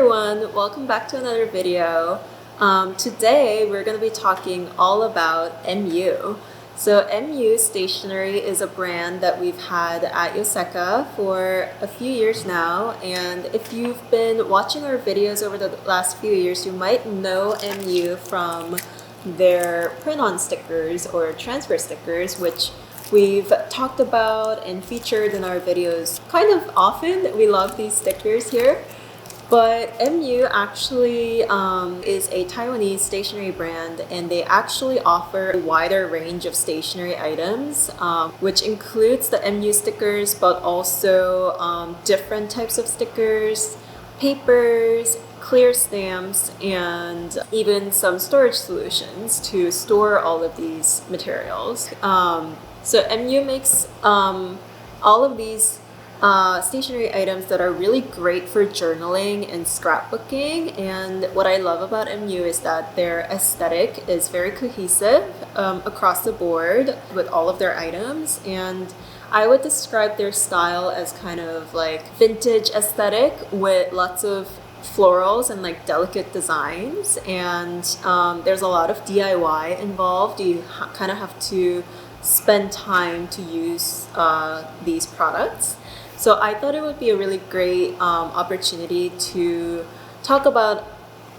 everyone, welcome back to another video. Today we're going to be talking all about MU. So MU Stationery is a brand that we've had at Yoseka for a few years now, and if you've been watching our videos over the last few years, you might know MU from their print-on stickers or transfer stickers, which we've talked about and featured in our videos kind of often. We love these stickers here. But MU actually is a Taiwanese stationery brand, and they actually offer a wider range of stationery items, which includes the MU stickers, but also different types of stickers, papers, clear stamps, and even some storage solutions to store all of these materials. So MU makes all of these stationery items that are really great for journaling and scrapbooking. And what I love about MU is that their aesthetic is very cohesive across the board with all of their items. And I would describe their style as kind of like vintage aesthetic with lots of florals and like delicate designs. And there's a lot of DIY involved. You kind of have to spend time to use these products. So I thought it would be a really great opportunity to talk about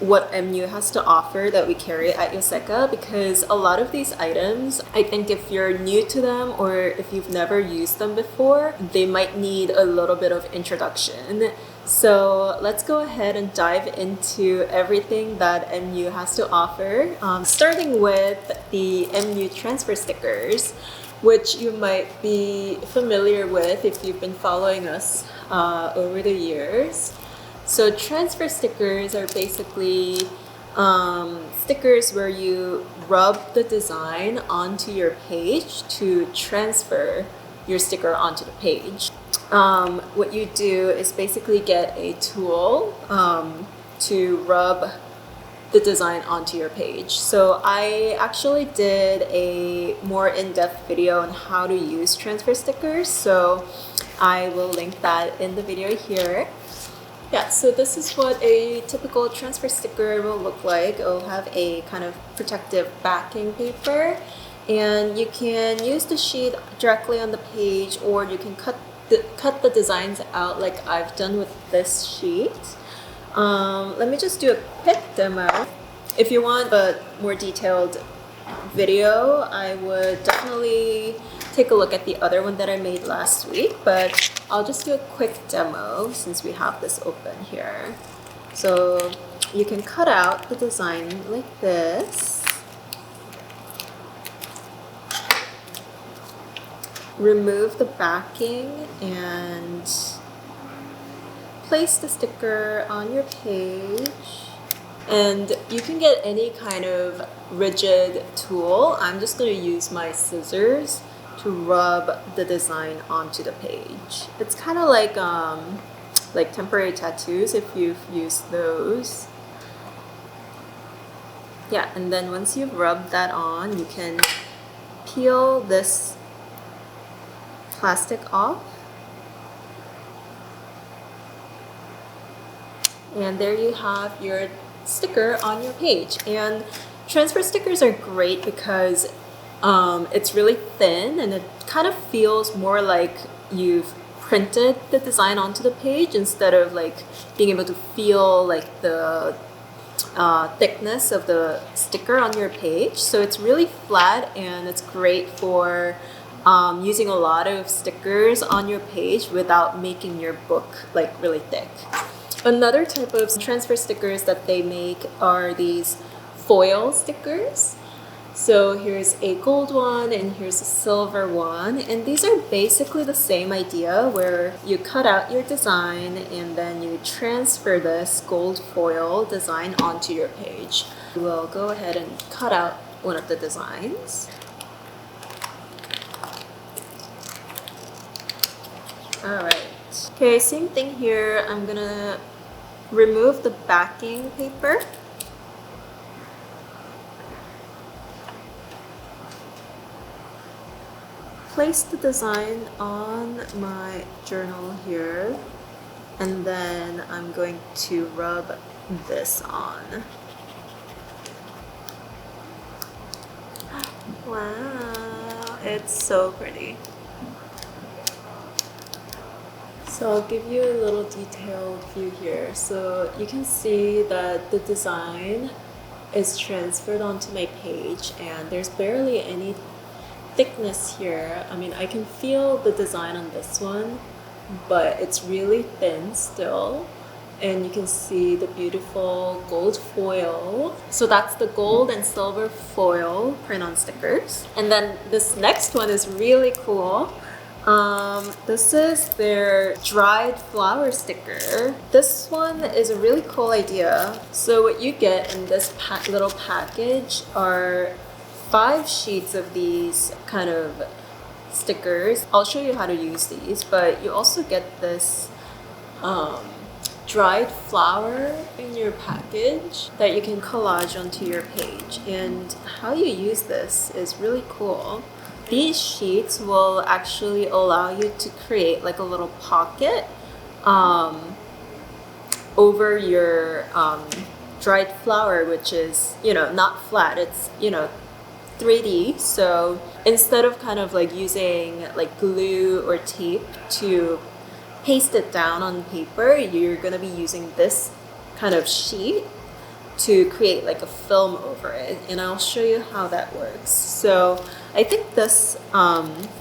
what MU has to offer that we carry at Yoseka, because a lot of these items, I think if you're new to them or if you've never used them before, they might need a little bit of introduction. So let's go ahead and dive into everything that MU has to offer, starting with the MU transfer stickers, which you might be familiar with if you've been following us over the years. So transfer stickers are basically stickers where you rub the design onto your page to transfer your sticker onto the page. What you do is basically get a tool to rub the design onto your page. So I actually did a more in-depth video on how to use transfer stickers, so I will link that in the video here. Yeah, so this is what a typical transfer sticker will look like. It will have a kind of protective backing paper, and you can use the sheet directly on the page, or you can cut the designs out like I've done with this sheet. Let me just do a quick demo. If you want a more detailed video, I would definitely take a look at the other one that I made last week, but I'll just do a quick demo since we have this open here. So you can cut out the design like this, remove the backing, and place the sticker on your page. And you can get any kind of rigid tool. I'm just going to use my scissors to rub the design onto the page. It's kind of like temporary tattoos if you've used those. Yeah, and then once you've rubbed that on, you can peel this plastic off. And there you have your sticker on your page. And transfer stickers are great because it's really thin and it kind of feels more like you've printed the design onto the page instead of like being able to feel like the thickness of the sticker on your page. So it's really flat, and it's great for using a lot of stickers on your page without making your book like really thick. Another type of transfer stickers that they make are these foil stickers. So here's a gold one and here's a silver one, and these are basically the same idea where you cut out your design and then you transfer this gold foil design onto your page. We'll go ahead and cut out one of the designs. Alright, okay, same thing here. I'm gonna remove the backing paper. Place the design on my journal here, And then I'm going to rub this on. Wow, it's so pretty. So I'll give you a little detailed view here. So you can see that the design is transferred onto my page and there's barely any thickness here. I mean, I can feel the design on this one, but it's really thin still. And you can see the beautiful gold foil. So that's the gold and silver foil print on stickers. And then this next one is really cool. This is their dried flower sticker. This one is a really cool idea. So what you get in this little package are 5 sheets of these kind of stickers. I'll show you how to use these, but you also get this dried flower in your package that you can collage onto your page. And how you use this is really cool. These sheets will actually allow you to create like a little pocket over your dried flower, which is, not flat, it's, 3D. So instead of kind of like using like glue or tape to paste it down on paper, you're gonna be using this kind of sheet to create like a film over it, and I'll show you how that works. So I think this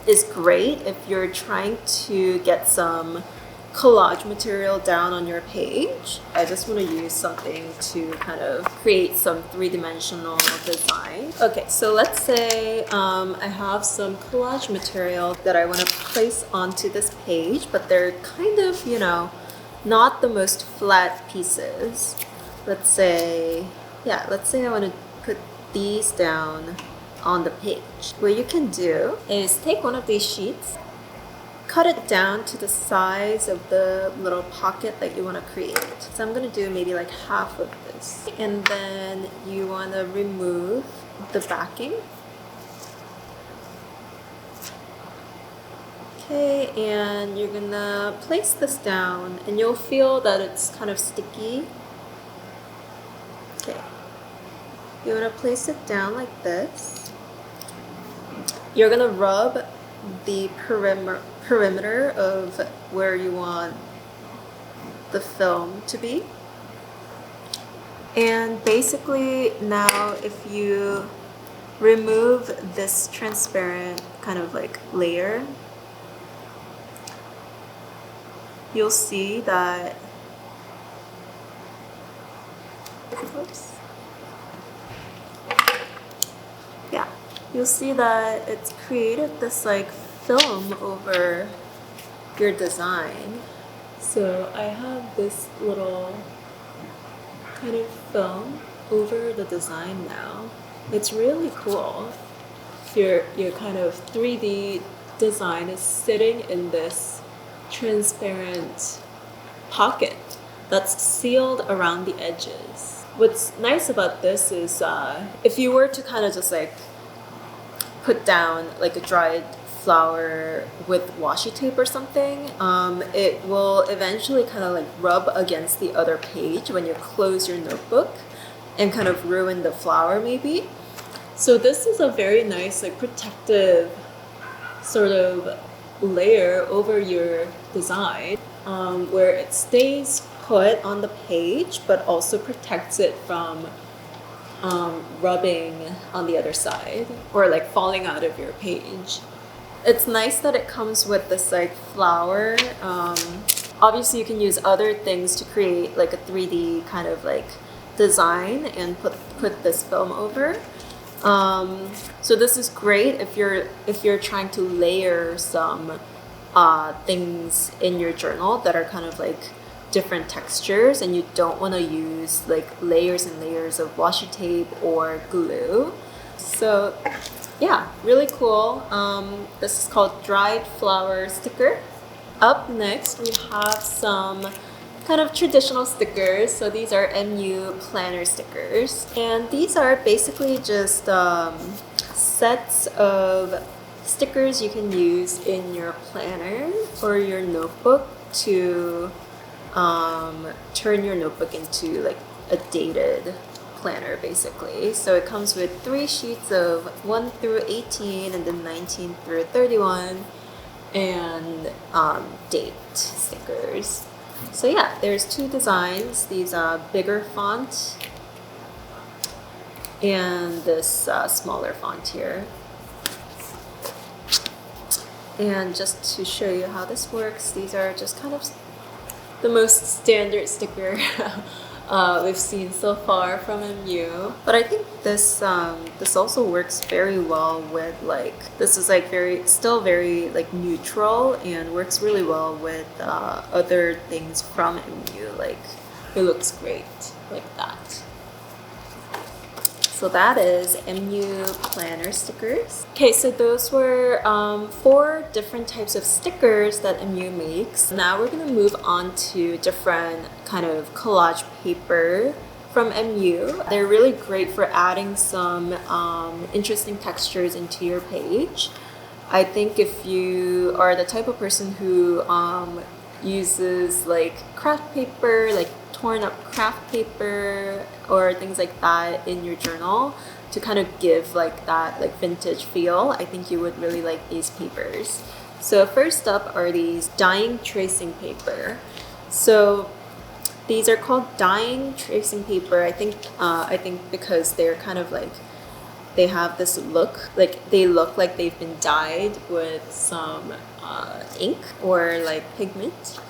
is great if you're trying to get some collage material down on your page. I just want to use something to kind of create some three-dimensional design. Okay, so let's say I have some collage material that I want to place onto this page, but they're kind of, not the most flat pieces. Let's say I want to put these down on the page. What you can do is take one of these sheets, cut it down to the size of the little pocket that you want to create. So I'm going to do maybe like half of this. And then you want to remove the backing. Okay, and you're going to place this down and you'll feel that it's kind of sticky. Okay, you want to place it down like this. You're going to rub the perimeter of where you want the film to be. And basically now if you remove this transparent kind of like layer, you'll see that you'll see that it's created this like film over your design. So I have this little kind of film over the design now. It's really cool. Your kind of 3D design is sitting in this transparent pocket that's sealed around the edges. What's nice about this is if you were to kind of just like put down like a dried flower with washi tape or something, it will eventually kind of like rub against the other page when you close your notebook and kind of ruin the flower maybe. So this is a very nice like protective sort of layer over your design, where it stays put on the page but also protects it from rubbing on the other side or like falling out of your page. It's nice that it comes with this like flower. Obviously you can use other things to create like a 3D kind of like design and put this film over. So this is great if you're trying to layer some things in your journal that are kind of like different textures and you don't want to use like layers and layers of washi tape or glue. So yeah, really cool. This is called dried flower sticker. Up next we have some kind of traditional stickers. So these are MU planner stickers, and these are basically just sets of stickers you can use in your planner or your notebook to turn your notebook into like a dated planner basically. So it comes with 3 sheets of 1 through 18 and then 19 through 31 and date stickers. So yeah, there's 2 designs. These bigger font and this smaller font here. And just to show you how this works, these are just kind of the most standard sticker we've seen so far from MU. But I think this this also works very well with like, this is like still very like neutral and works really well with other things from MU. Like it looks great like that. So that is MU planner stickers. Okay, so those were 4 different types of stickers that MU makes. Now we're gonna move on to different kind of collage paper from MU. They're really great for adding some interesting textures into your page. I think if you are the type of person who uses like craft paper, like torn up craft paper or things like that in your journal to kind of give like that like vintage feel, I think you would really like these papers. So first up are these dyeing tracing paper. So these are called dyeing tracing paper. I think because they're kind of like, they have this look, like they look like they've been dyed with some ink or like pigment.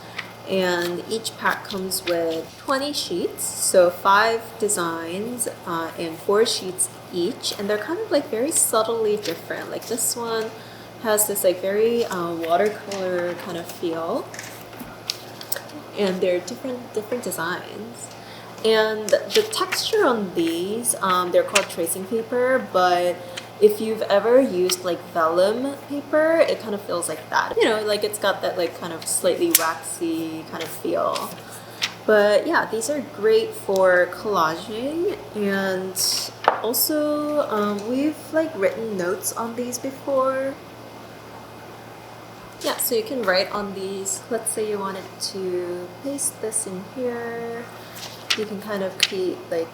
And each pack comes with 20 sheets, so 5 designs and 4 sheets each, and they're kind of like very subtly different. Like this one has this like very watercolor kind of feel, and they're different designs. And the texture on these, they're called tracing paper, but if you've ever used like vellum paper, it kind of feels like that. You know, like it's got that like kind of slightly waxy kind of feel. But yeah, these are great for collaging, and also we've like written notes on these before. Yeah, so you can write on these. Let's say you wanted to paste this in here. You can kind of create like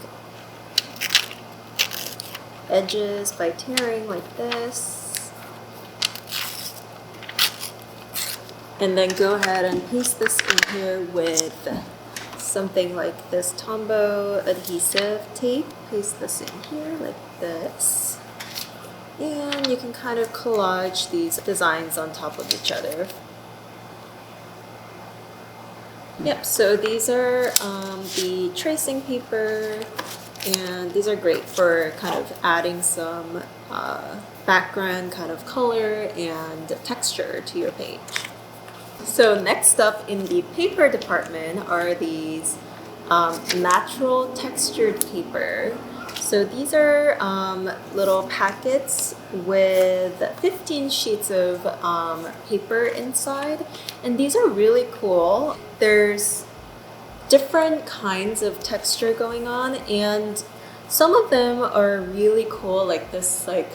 edges by tearing like this, and then go ahead and paste this in here with something like this Tombow adhesive tape. Paste this in here like this, and you can kind of collage these designs on top of each other. Yep, so these are the tracing paper, and these are great for kind of adding some background kind of color and texture to your page. So next up in the paper department are these natural textured paper. So these are little packets with 15 sheets of paper inside, and these are really cool. There's different kinds of texture going on, and some of them are really cool, like this like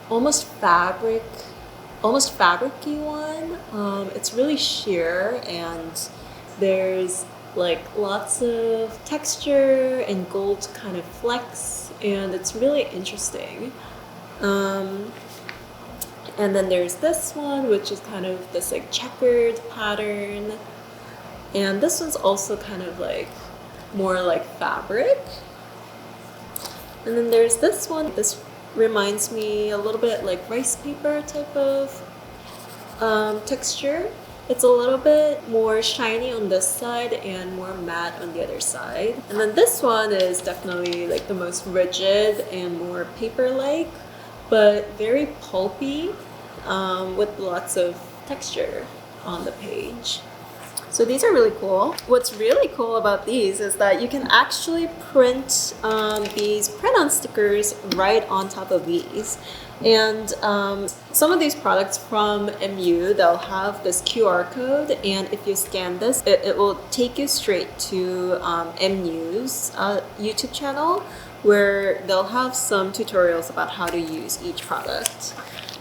almost fabricy one. It's really sheer, and there's like lots of texture and gold kind of flecks, and it's really interesting. And then there's this one, which is kind of this like checkered pattern. And this one's also kind of like more like fabric. And then there's this one. This reminds me a little bit like rice paper type of texture. It's a little bit more shiny on this side and more matte on the other side. And then this one is definitely like the most rigid and more paper-like, but very pulpy with lots of texture on the page. So these are really cool. What's really cool about these is that you can actually print these print-on stickers right on top of these. And some of these products from MU, they'll have this QR code, and if you scan this, it will take you straight to MU's YouTube channel, where they'll have some tutorials about how to use each product.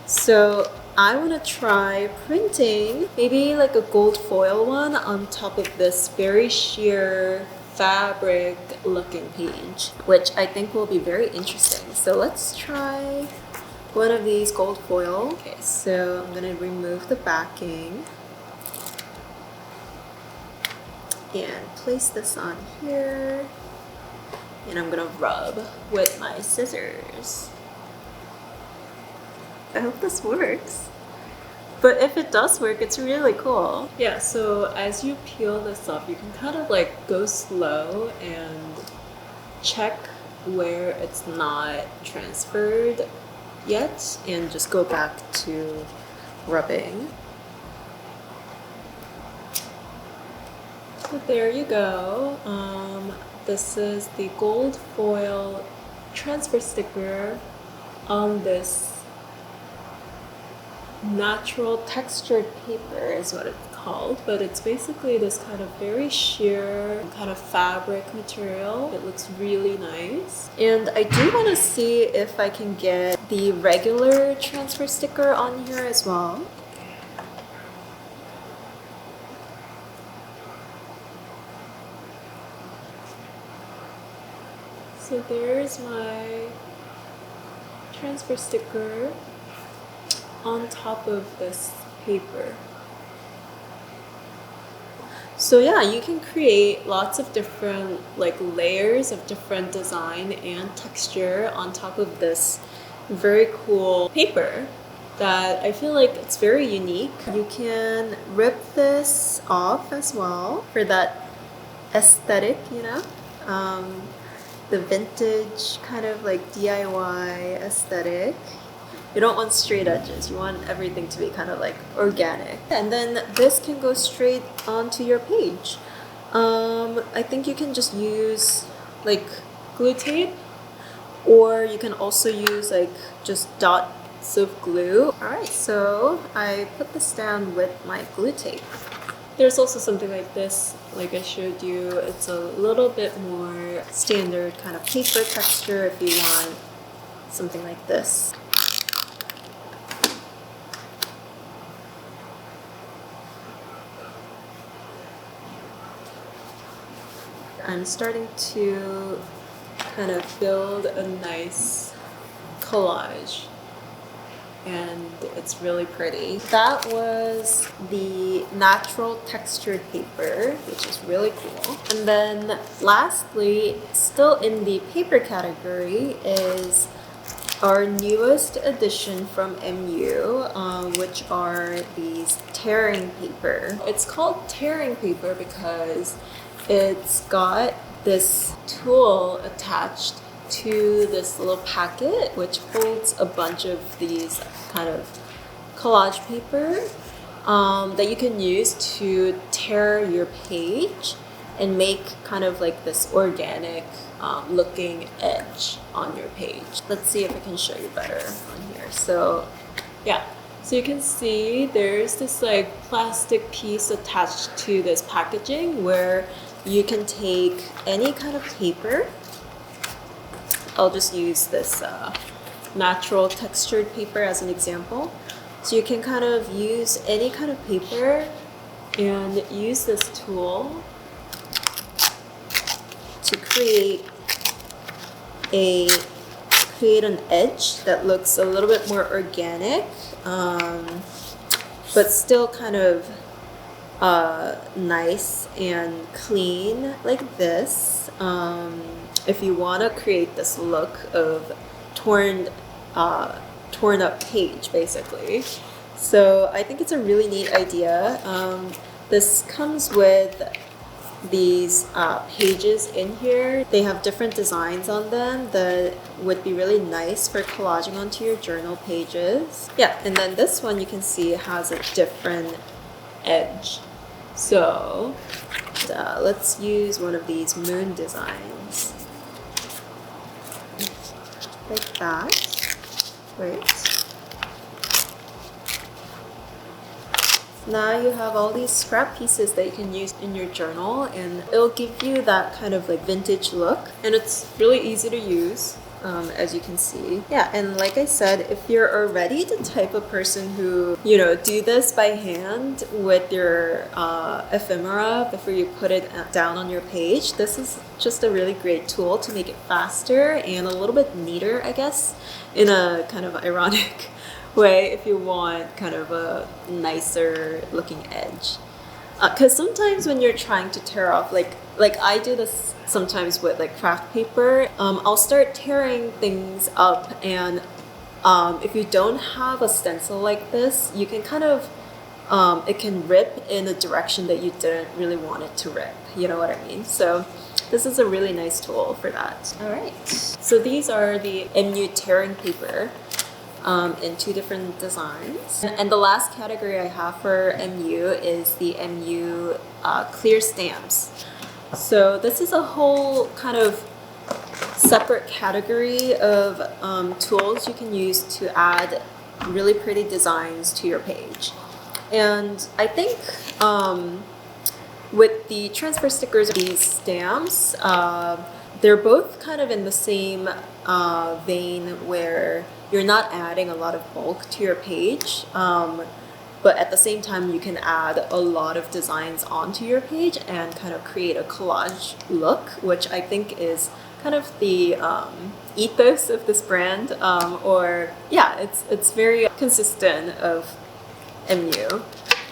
So I want to try printing maybe like a gold foil one on top of this very sheer fabric looking page, which I think will be very interesting. So let's try one of these gold foil. Okay, so I'm gonna remove the backing and place this on here, and I'm gonna rub with my scissors. I hope this works. But if it does work, it's really cool. Yeah, so as you peel this off, you can kind of like go slow and check where it's not transferred yet and just go back to rubbing. So there you go. This is the gold foil transfer sticker on this natural textured paper is what it's called, but it's basically this kind of very sheer kind of fabric material. It looks really nice. And I do want to see if I can get the regular transfer sticker on here as well. So there's my transfer sticker on top of this paper. So yeah, you can create lots of different like layers of different design and texture on top of this very cool paper that I feel like it's very unique. You can rip this off as well for that aesthetic, you know? The vintage kind of like DIY aesthetic. You don't want straight edges, you want everything to be kind of like organic. And then this can go straight onto your page. I think you can just use like glue tape, or you can also use like just dots of glue. Alright, so I put this down with my glue tape. There's also something like this, like I showed you. It's a little bit more standard kind of paper texture if you want something like this. I'm starting to kind of build a nice collage, and it's really pretty. That was the natural textured paper, which is really cool. And then lastly, still in the paper category, is our newest addition from MU, which are these tearing paper. It's called tearing paper because it's got this tool attached to this little packet, which holds a bunch of these kind of collage paper that you can use to tear your page and make kind of like this organic looking edge on your page. Let's see if I can show you better on here. So yeah, so you can see there's this like plastic piece attached to this packaging where you can take any kind of paper. I'll just use this natural textured paper as an example. So you can kind of use any kind of paper and use this tool to create an edge that looks a little bit more organic, but still kind of nice and clean like this. If you want to create this look of torn up page, basically. So I think it's a really neat idea. This comes with these pages in here. They have different designs on them that would be really nice for collaging onto your journal pages. Yeah, and then this one you can see has a different edge. So let's use one of these moon designs. Like that. Right. Now you have all these scrap pieces that you can use in your journal, and it'll give you that kind of like vintage look, and it's really easy to use. as you can see. Yeah, and like I said, if you're already the type of person who, do this by hand with your ephemera before you put it down on your page, this is just a really great tool to make it faster and a little bit neater, I guess, in a kind of ironic way if you want kind of a nicer looking edge. Because sometimes when you're trying to tear off, like I do this sometimes with like craft paper, I'll start tearing things up, and if you don't have a stencil like this, you can kind of, it can rip in a direction that you didn't really want it to rip, you know what I mean? So this is a really nice tool for that. All right, so these are the MU tearing paper. In two different designs. And the last category I have for MU is the MU clear stamps. So this is a whole kind of separate category of tools you can use to add really pretty designs to your page. And I think with the transfer stickers, these stamps, they're both kind of in the same vein where you're not adding a lot of bulk to your page, but at the same time you can add a lot of designs onto your page and kind of create a collage look, which I think is kind of the ethos of this brand, it's very consistent of MU.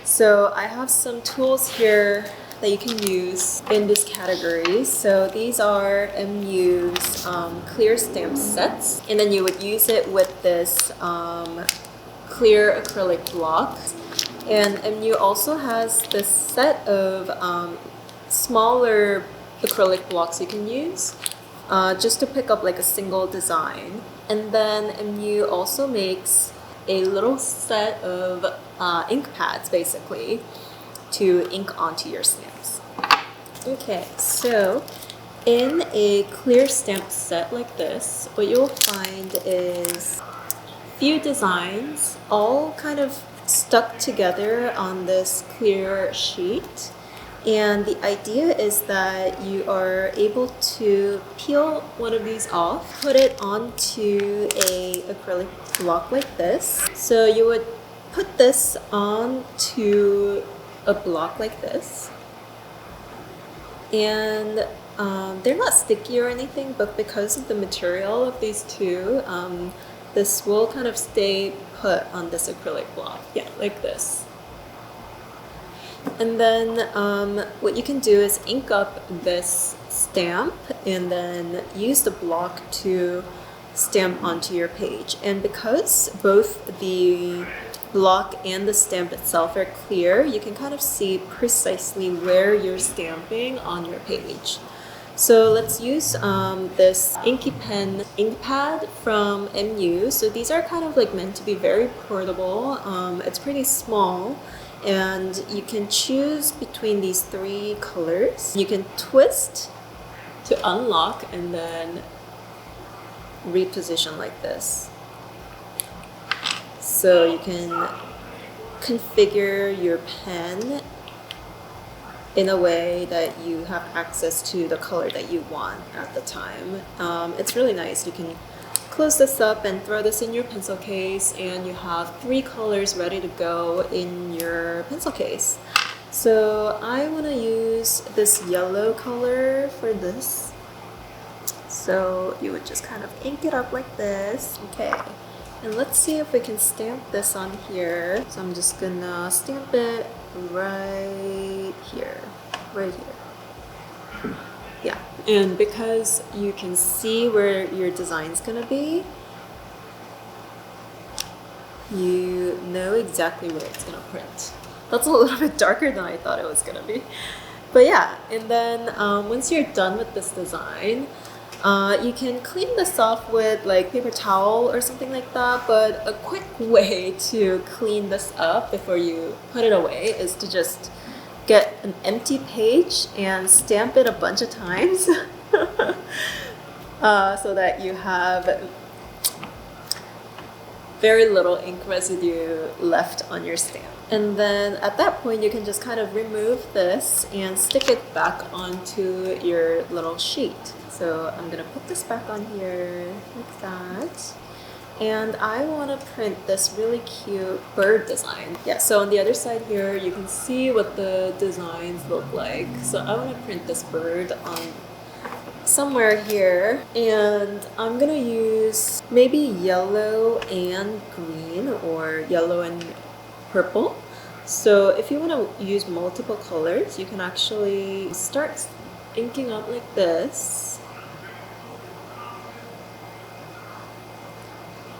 So I have some tools here that you can use in this category. So these are MU's clear stamp sets, and then you would use it with this clear acrylic block. And MU also has this set of smaller acrylic blocks you can use just to pick up like a single design. And then MU also makes a little set of ink pads basically to ink onto your stamps. Okay, so in a clear stamp set like this, what you'll find is a few designs all kind of stuck together on this clear sheet. And the idea is that you are able to peel one of these off, put it onto a acrylic block like this. So you would put this onto a block like this, and they're not sticky or anything, but because of the material of these two, this will kind of stay put on this acrylic block, like this. And then what you can do is ink up this stamp and then use the block to stamp onto your page. And because both the block and the stamp itself are clear, you can kind of see precisely where you're stamping on your page. So let's use this Inky Pen ink pad from MU. So these are kind of like meant to be very portable. It's pretty small, and you can choose between these three colors. You can twist to unlock and then reposition like this. So you can configure your pen in a way that you have access to the color that you want at the time. It's really nice. You can close this up and throw this in your pencil case, and you have three colors ready to go in your pencil case. So I want to use this yellow color for this. So you would just kind of ink it up like this. Okay. And let's see if we can stamp this on here. So I'm just gonna stamp it right here. Yeah, and because you can see where your design's gonna be, you know exactly where it's gonna print. That's a little bit darker than I thought it was gonna be. But yeah, and then once you're done with this design, you can clean this off with like paper towel or something like that, but a quick way to clean this up before you put it away is to just get an empty page and stamp it a bunch of times so that you have very little ink residue left on your stamp. And then at that point, you can just kind of remove this and stick it back onto your little sheet. So I'm gonna put this back on here like that. And I want to print this really cute bird design. Yeah, so on the other side here, you can see what the designs look like. So I want to print this bird on somewhere here. And I'm gonna use maybe yellow and green or yellow and purple. So if you want to use multiple colors, you can actually start inking up like this.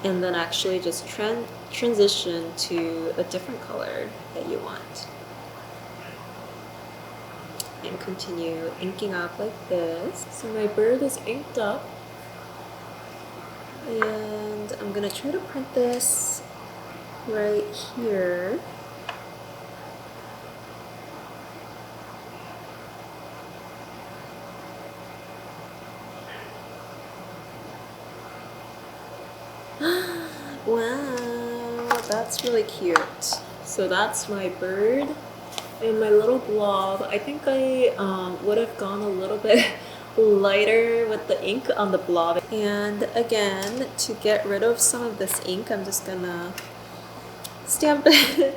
And then actually just transition to a different color that you want. And continue inking up like this. So my bird is inked up. And I'm gonna try to print this right here. Wow, that's really cute. So that's my bird and my little blob. I think I would have gone a little bit lighter with the ink on the blob. And again, to get rid of some of this ink, I'm just gonna stamp it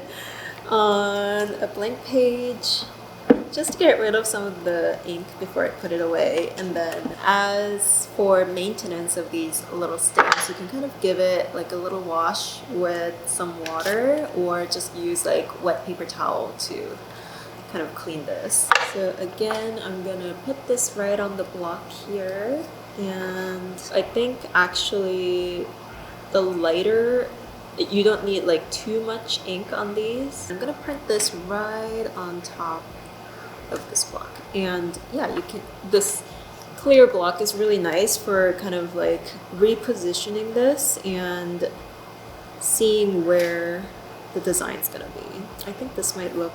on a blank page just to get rid of some of the ink before I put it away. And then as for maintenance of these little stamps, you can kind of give it like a little wash with some water or just use like wet paper towel to kind of clean this. So again, I'm gonna put this right on the block here. And I think actually the lighter, you don't need like too much ink on these. I'm gonna print this right on top of this block. And yeah, you can, this clear block is really nice for kind of like repositioning this and seeing where the design's gonna be. I think this might look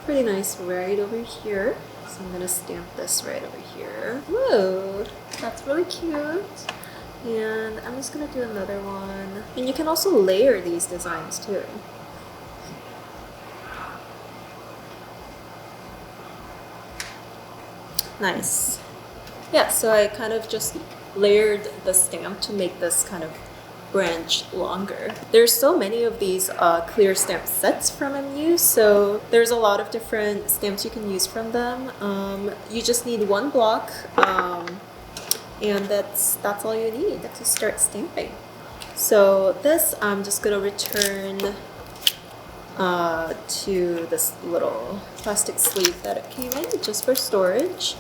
pretty nice right over here. So I'm gonna stamp this right over here. Whoa, that's really cute. And I'm just gonna do another one. And you can also layer these designs too. Nice. Yeah, so I kind of just layered the stamp to make this kind of branch longer. There's so many of these clear stamp sets from MU, so there's a lot of different stamps you can use from them. You just need one block, and that's all you need to start stamping. So this I'm just gonna return to this little plastic sleeve that it came in, just for storage.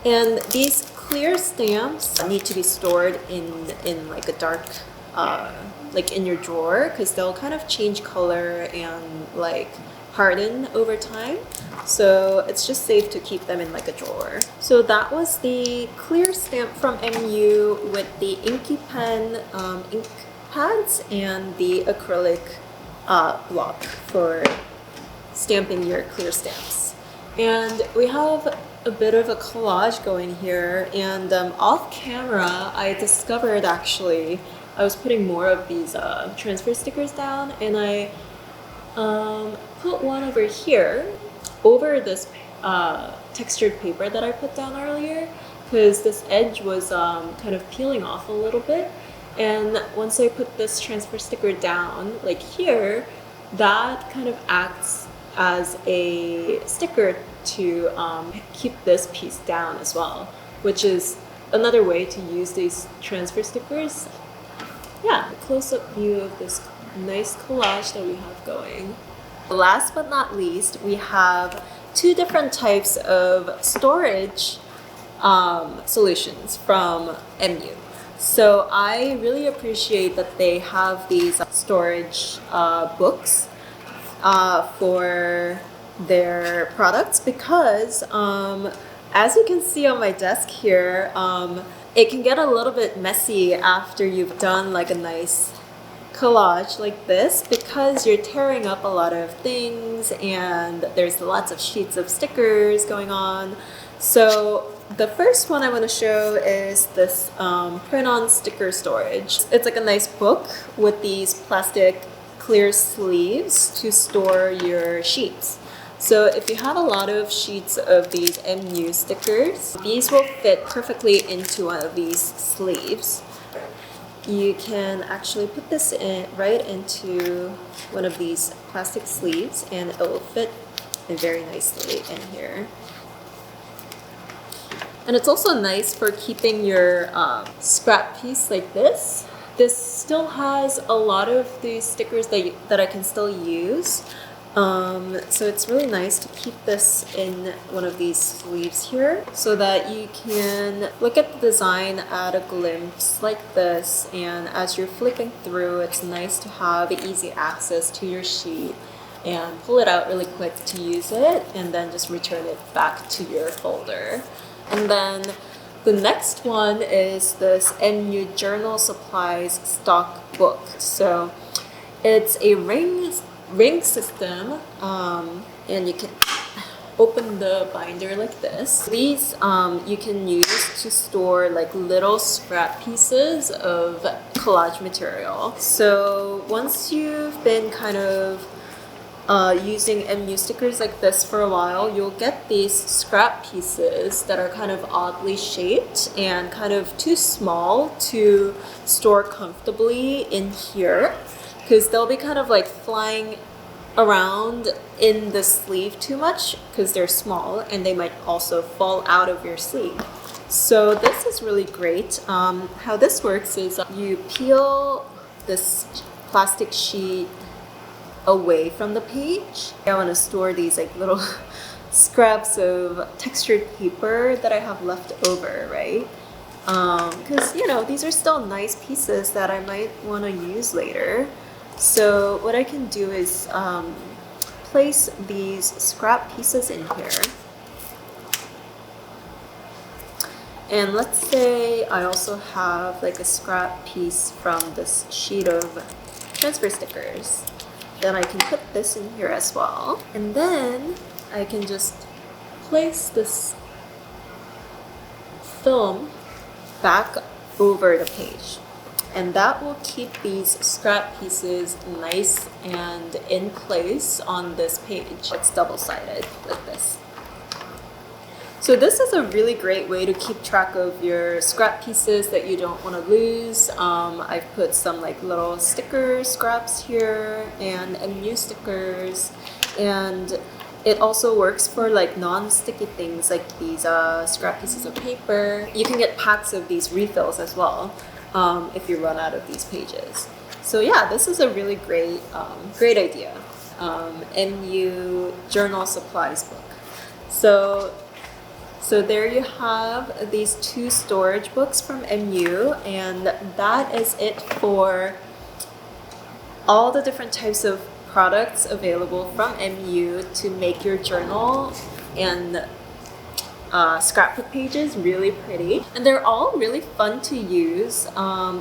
And these clear stamps need to be stored in like a dark, like in your drawer, because they'll kind of change color and like harden over time. So it's just safe to keep them in like a drawer. So that was the clear stamp from MU with the Inky Pen ink pads and the acrylic block for stamping your clear stamps. And we have a bit of a collage going here, and off camera I discovered actually I was putting more of these transfer stickers down, and I put one over here over this textured paper that I put down earlier, because this edge was kind of peeling off a little bit. And once I put this transfer sticker down, like here, that kind of acts as a sticker to keep this piece down as well, which is another way to use these transfer stickers. Yeah, a close-up view of this nice collage that we have going. Last but not least, we have two different types of storage solutions from MU. So I really appreciate that they have these storage books for their products, because as you can see on my desk here, it can get a little bit messy after you've done like a nice collage like this, because you're tearing up a lot of things and there's lots of sheets of stickers going on. So the first one I want to show is this print-on sticker storage. It's like a nice book with these plastic clear sleeves to store your sheets. So if you have a lot of sheets of these MU stickers, these will fit perfectly into one of these sleeves. You can actually put this in right into one of these plastic sleeves and it will fit very nicely in here. And it's also nice for keeping your scrap piece like this. This still has a lot of these stickers that I can still use. So it's really nice to keep this in one of these sleeves here so that you can look at the design at a glimpse like this, and as you're flipping through, it's nice to have easy access to your sheet and pull it out really quick to use it and then just return it back to your folder. And then the next one is this MU Journal Supplies Stockbook. So it's a ring system, and you can open the binder like this. These you can use to store like little scrap pieces of collage material. So once you've been kind of using MU stickers like this for a while, you'll get these scrap pieces that are kind of oddly shaped and kind of too small to store comfortably in here, because they'll be kind of like flying around in the sleeve too much because they're small, and they might also fall out of your sleeve. So this is really great. How this works is you peel this plastic sheet away from the page. I want to store these like little scraps of textured paper that I have left over, right? Because you know, these are still nice pieces that I might want to use later. So what I can do is place these scrap pieces in here. And let's say I also have like a scrap piece from this sheet of transfer stickers. Then I can put this in here as well. And then I can just place this film back over the page. And that will keep these scrap pieces nice and in place on this page. It's double-sided like this. So this is a really great way to keep track of your scrap pieces that you don't want to lose. I've put some like little sticker scraps here and MU stickers, and it also works for like non-sticky things like these scrap pieces of paper. You can get packs of these refills as well if you run out of these pages. So yeah, this is a really great idea. MU Journal Supplies book. So there you have these two storage books from MU, and that is it for all the different types of products available from MU to make your journal and scrapbook pages really pretty. And they're all really fun to use.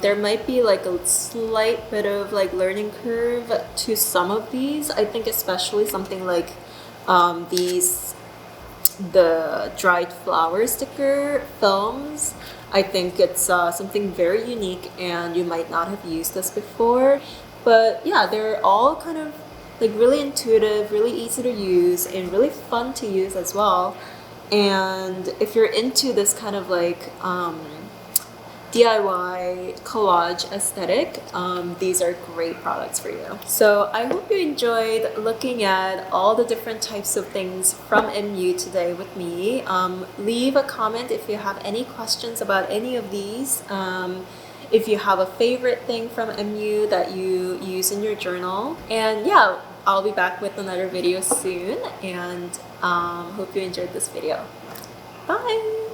There might be like a slight bit of like learning curve to some of these. I think especially something like the dried flower sticker films. I think it's something very unique, and you might not have used this before. But yeah, they're all kind of like really intuitive, really easy to use, and really fun to use as well. And if you're into this kind of like DIY collage aesthetic, these are great products for you. So I hope you enjoyed looking at all the different types of things from MU today with me. Leave a comment if you have any questions about any of these. If you have a favorite thing from MU that you use in your journal. And yeah, I'll be back with another video soon, and hope you enjoyed this video. Bye!